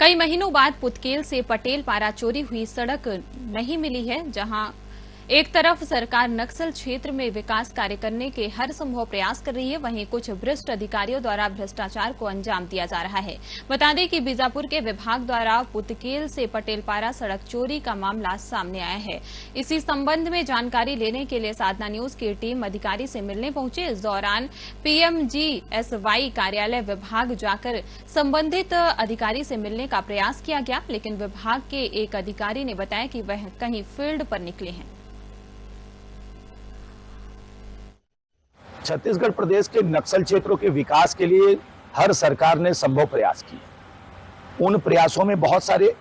कई महीनों बाद पुतकेल से पटेल पारा चोरी हुई सड़क नहीं मिली है। जहां एक तरफ सरकार नक्सल क्षेत्र में विकास कार्य करने के हर संभव प्रयास कर रही है, वहीं कुछ भ्रष्ट अधिकारियों द्वारा भ्रष्टाचार को अंजाम दिया जा रहा है। बता दें कि बीजापुर के विभाग द्वारा पुतकेल से पटेल पारा सड़क चोरी का मामला सामने आया है। इसी संबंध में जानकारी लेने के लिए साधना न्यूज की टीम अधिकारी से मिलने पहुंची। इस दौरान पीएमजीएसवाई कार्यालय विभाग जाकर संबंधित अधिकारी से मिलने का प्रयास किया गया, लेकिन विभाग के एक अधिकारी ने बताया कि वह कहीं फील्ड पर निकले हैं। छत्तीसगढ़ प्रदेश के नक्सल क्षेत्रों के विकास के लिए हर सरकार ने संभव प्रयास किए। उन प्रयासों में बहुत सारे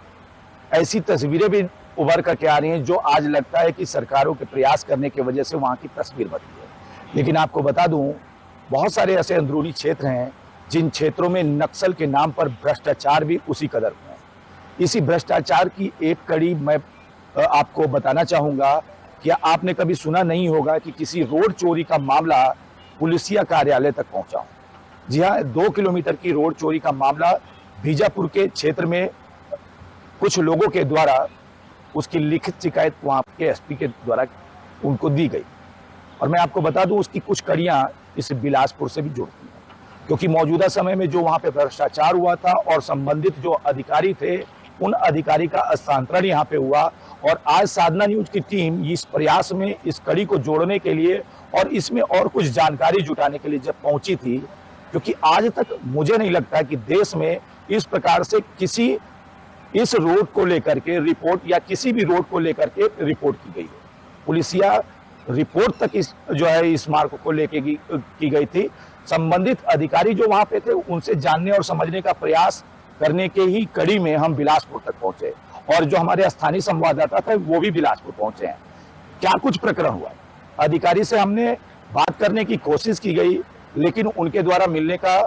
ऐसी तस्वीरें भी उभर करके आ रही हैं जो आज लगता है कि सरकारों के प्रयास करने की वजह से वहां की तस्वीर बदली है। लेकिन आपको बता दूं, बहुत सारे ऐसे अंदरूनी क्षेत्र हैं जिन क्षेत्रों में नक्सल के नाम पर भ्रष्टाचार भी उसी कदर में है। इसी भ्रष्टाचार की एक कड़ी मैं आपको बताना चाहूंगा। क्या आपने कभी सुना नहीं होगा कि किसी रोड चोरी का मामला पुलिसिया कार्यालय तक पहुंचा हो? जी हाँ, 2 किलोमीटर की रोड चोरी का मामला बीजापुर के क्षेत्र में कुछ लोगों के द्वारा उसकी लिखित शिकायत वहां के एसपी के द्वारा उनको दी गई। और मैं आपको बता दूं, उसकी कुछ कड़ियां इस बिलासपुर से भी जुड़ती हैं, क्योंकि मौजूदा समय में जो वहां पे भ्रष्टाचार हुआ था और संबंधित जो अधिकारी थे, उन अधिकारी का स्थानांतरण यहाँ पे हुआ। और आज साधना न्यूज की टीम इस प्रयास में इस कड़ी को जोड़ने के लिए और इसमें और कुछ जानकारी जुटाने के लिए जब पहुंची थी, क्योंकि आज तक मुझे नहीं लगता कि देश में इस प्रकार से किसी इस रोड को लेकर के रिपोर्ट या किसी भी रोड को लेकर के रिपोर्ट की गई है। पुलिसिया रिपोर्ट तक इस मार्ग को लेकर की गई थी। संबंधित अधिकारी जो वहां पे थे उनसे जानने और समझने का प्रयास करने के ही कड़ी में हम बिलासपुर तक पहुंचे, और जो हमारे स्थानीय संवाददाता थे वो भी बिलासपुर पहुंचे हैं। क्या कुछ प्रकरण हुआ, अधिकारी से हमने बात करने की कोशिश की गई, लेकिन उनके द्वारा मिलने का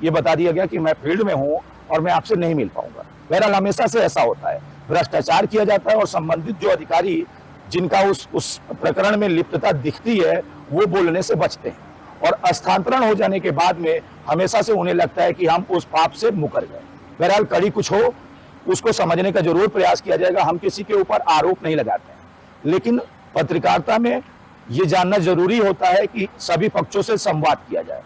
ये बता दिया गया कि मैं फील्ड में हूं और मैं आपसे नहीं मिल पाऊंगा। बहरहाल हमेशा से ऐसा होता है, भ्रष्टाचार किया जाता है और संबंधित जो अधिकारी जिनका उस प्रकरण में लिप्तता दिखती है वो बोलने से बचते हैं, और स्थानांतरण हो जाने के बाद में हमेशा से उन्हें लगता है कि हम उस पाप से मुकर गए। बहरहाल कड़ी कुछ हो, उसको समझने का जरूर प्रयास किया जाएगा। हम किसी के ऊपर आरोप नहीं लगाते हैं, लेकिन पत्रकारिता में ये जानना जरूरी होता है कि सभी पक्षों से संवाद किया जाए।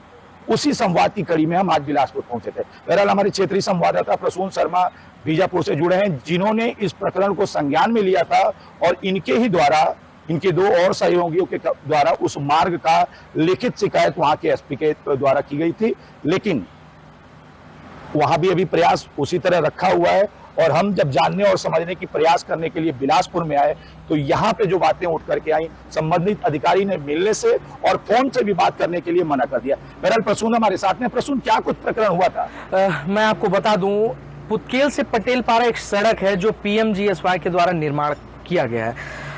उसी संवाद की कड़ी में हम आज बिलासपुर पहुंचे थे। बहरहाल हमारे क्षेत्रीय संवाददाता प्रसून शर्मा बीजापुर से जुड़े हैं, जिन्होंने इस प्रकरण को संज्ञान में लिया था और इनके ही द्वारा, इनके 2 और सहयोगियों के द्वारा उस मार्ग का लिखित शिकायत वहां के एसपी के द्वारा की गई थी। लेकिन वहां भी अभी प्रयास उसी तरह रखा हुआ है, और हम जब जानने और समझने की प्रयास करने के लिए बिलासपुर में आए तो यहाँ पे जो बातें उठ करके आई, संबंधित अधिकारी ने मिलने से और फोन से भी बात करने के लिए मना कर दिया। बहरहाल प्रसून हमारे साथ में। प्रसून, क्या कुछ प्रकरण हुआ था? मैं आपको बता दूं, पुतकेल से पटेल पारा एक सड़क है जो पीएमजीएसवाई के द्वारा निर्माण किया गया है।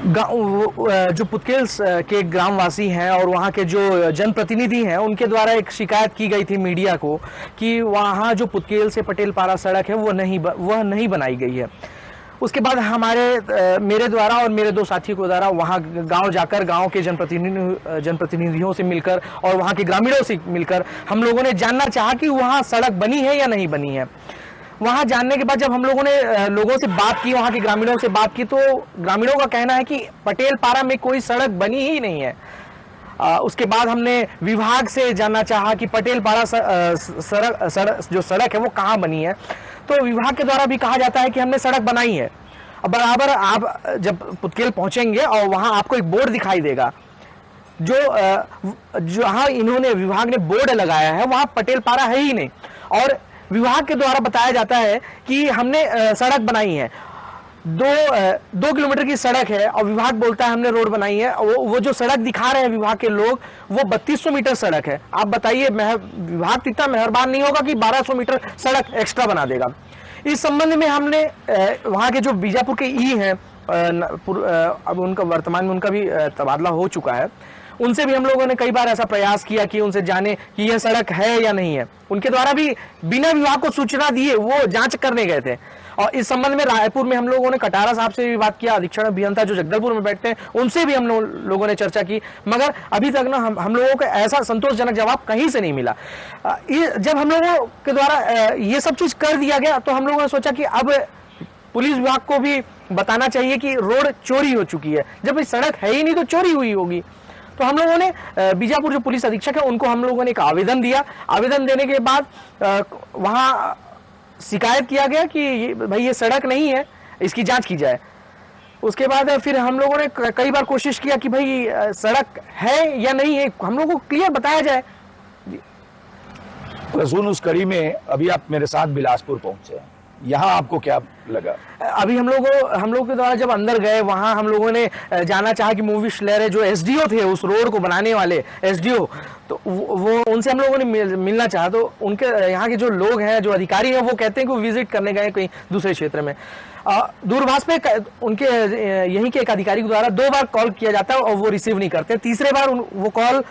जो पुतकेल के ग्रामवासी हैं और वहाँ के जो जनप्रतिनिधि हैं, उनके द्वारा एक शिकायत की गई थी मीडिया को कि वहाँ जो पुतकेल से पटेल पारा सड़क है वह नहीं बनाई गई है। उसके बाद मेरे द्वारा और मेरे 2 साथियों के द्वारा वहाँ गांव जाकर गांव के जनप्रतिनिधियों से मिलकर और वहाँ के ग्रामीणों से मिलकर हम लोगों ने जानना चाहा कि वहाँ सड़क बनी है या नहीं बनी है। वहां जानने के बाद जब हम लोगों ने लोगों से बात की, वहां के ग्रामीणों से बात की, तो ग्रामीणों का कहना है कि पटेल पारा में कोई सड़क बनी ही नहीं है। उसके बाद हमने विभाग से जानना चाहा कि पटेल पारा जो सड़क है वो कहाँ बनी है, तो विभाग के द्वारा भी कहा जाता है कि हमने सड़क बनाई है। अब बराबर आप जब पुतकेल पहुंचेंगे और वहां आपको एक बोर्ड दिखाई देगा, जहां इन्होंने विभाग ने बोर्ड लगाया है वहां पटेल पारा है ही नहीं, और विभाग के द्वारा बताया जाता है कि हमने सड़क बनाई है। 2 किलोमीटर की सड़क है और विभाग बोलता है हमने रोड बनाई है। वो जो सड़क दिखा रहे हैं विभाग के लोग, वो 3200 मीटर सड़क है। आप बताइए, विभाग इतना मेहरबान नहीं होगा कि 1200 मीटर सड़क एक्स्ट्रा बना देगा। इस संबंध में हमने वहां के जो बीजापुर के ई हैं, अब उनका वर्तमान में उनका भी तबादला हो चुका है, उनसे भी हम लोगों ने कई बार ऐसा प्रयास किया कि उनसे जाने कि यह सड़क है या नहीं है। उनके द्वारा भी बिना विभाग को सूचना दिए वो जांच करने गए थे, और इस संबंध में रायपुर में हम लोगों ने कटारा साहब से भी बात किया, अधीक्षण अभियंता जो जगदलपुर में बैठते हैं, उनसे भी हम लोगों ने चर्चा की, मगर अभी तक ना हम लोगों को ऐसा संतोषजनक जवाब कहीं से नहीं मिला। जब हम लोगों के द्वारा ये सब चीज कर दिया गया तो हम लोगों ने सोचा कि अब पुलिस विभाग को भी बताना चाहिए कि रोड चोरी हो चुकी है, जब इस सड़क है ही नहीं तो चोरी हुई होगी। तो हम लोगों ने बीजापुर जो पुलिस अधीक्षक है उनको हम लोगों ने एक आवेदन दिया। आवेदन देने के बाद वहां शिकायत किया गया कि भाई ये सड़क नहीं है, इसकी जांच की जाए। उसके बाद फिर हम लोगों ने कई बार कोशिश किया कि भाई सड़क है या नहीं है, हम लोगों को क्लियर बताया जाए। प्रसून, उस कड़ी में अभी आप मेरे साथ बिलासपुर पहुंचे, यहाँ आपको क्या लगा? अभी हम लोग के द्वारा जब अंदर गए, वहां हम लोगों ने जाना चाहा कि मूविश लहरे जो एसडीओ थे उस रोड को बनाने वाले एसडीओ, तो वो उनसे हम लोगों ने मिलना चाहा। तो उनके यहाँ के जो लोग हैं, जो अधिकारी हैं, वो कहते हैं कि वो विजिट करने गए कहीं दूसरे क्षेत्र में। दूरभाष पे उनके यहीं के एक अधिकारी के द्वारा 2 बार कॉल किया जाता है और वो रिसीव नहीं करते। तीसरे बार वो कॉल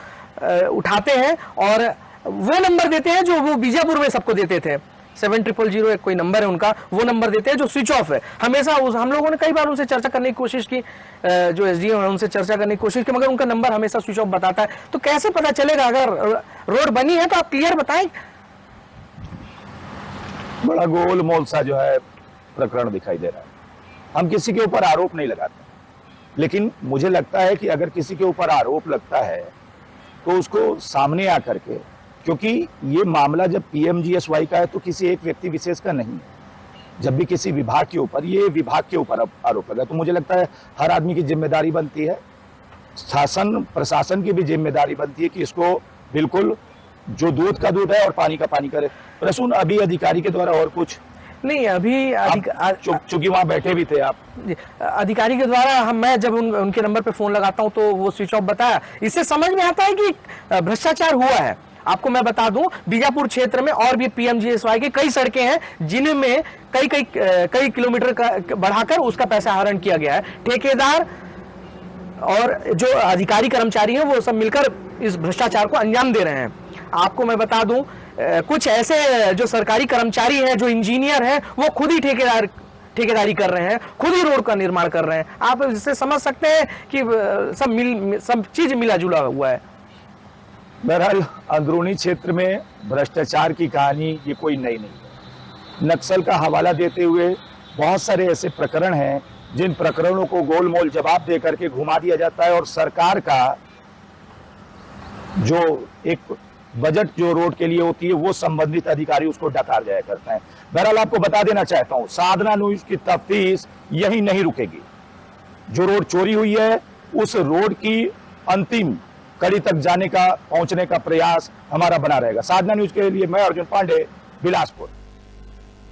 उठाते हैं और वो नंबर देते हैं जो वो बीजापुर में सबको देते थे, 7000 एक कोई नंबर है उनका, वो नंबर देते हैं जो स्विच ऑफ है। हमेशा हम लोगों ने कई बार उनसे चर्चा करने की कोशिश की, जो एसडीओ है उनसे चर्चा करने की कोशिश की, मगर उनका नंबर हमेशा स्विच ऑफ बताता है। तो कैसे पता चलेगा? अगर रोड बनी है तो आप क्लियर बताएं। बड़ा गोलमोल सा जो है प्रकरण दिखाई दे रहा है। हम किसी के ऊपर आरोप नहीं लगाते, लेकिन मुझे लगता है कि अगर किसी के ऊपर आरोप लगता है तो उसको सामने आकर के, क्योंकि ये मामला जब पीएमजीएसवाई का है तो किसी एक व्यक्ति विशेष का नहीं है। जब भी किसी विभाग के ऊपर, ये विभाग के ऊपर आरोप लगा, तो मुझे लगता है हर आदमी की जिम्मेदारी बनती है, शासन प्रशासन की भी जिम्मेदारी बनती है कि इसको बिल्कुल जो दूध का दूध है और पानी का पानी करे। प्रसून, अभी अधिकारी के द्वारा और कुछ नहीं, अभी चूंकि वहां बैठे भी थे आप, अधिकारी के द्वारा मैं जब उनके नंबर पे फोन लगाता हूं तो वो स्विच ऑफ बताया। इससे समझ में आता है कि भ्रष्टाचार हुआ है। आपको मैं बता दूं, बीजापुर क्षेत्र में और भी पीएमजीएसवाई की कई सड़कें हैं जिनमें कई किलोमीटर का बढ़ाकर उसका पैसा आहरण किया गया है। ठेकेदार और जो अधिकारी कर्मचारी हैं वो सब मिलकर इस भ्रष्टाचार को अंजाम दे रहे हैं। आपको मैं बता दूं, कुछ ऐसे जो सरकारी कर्मचारी हैं, जो इंजीनियर हैं, वो खुद ही ठेकेदारी कर रहे हैं, खुद ही रोड का निर्माण कर रहे हैं। आप इससे समझ सकते हैं कि सब चीज मिला जुला हुआ है। बहरहाल अंदरूनी क्षेत्र में भ्रष्टाचार की कहानी ये कोई नई नहीं है। नक्सल का हवाला देते हुए बहुत सारे ऐसे प्रकरण हैं जिन प्रकरणों को गोलमोल जवाब दे करके घुमा दिया जाता है और सरकार का जो एक बजट जो रोड के लिए होती है वो संबंधित अधिकारी उसको डकार जाया करते हैं। बहरहाल आपको बता देना चाहता हूं, साधना न्यूज की तफ्तीश यही नहीं रुकेगी। जो रोड चोरी हुई है उस रोड की अंतिम कड़ी तक जाने का, पहुंचने का प्रयास हमारा बना रहेगा। साधना न्यूज के लिए मैं अर्जुन पांडे, बिलासपुर।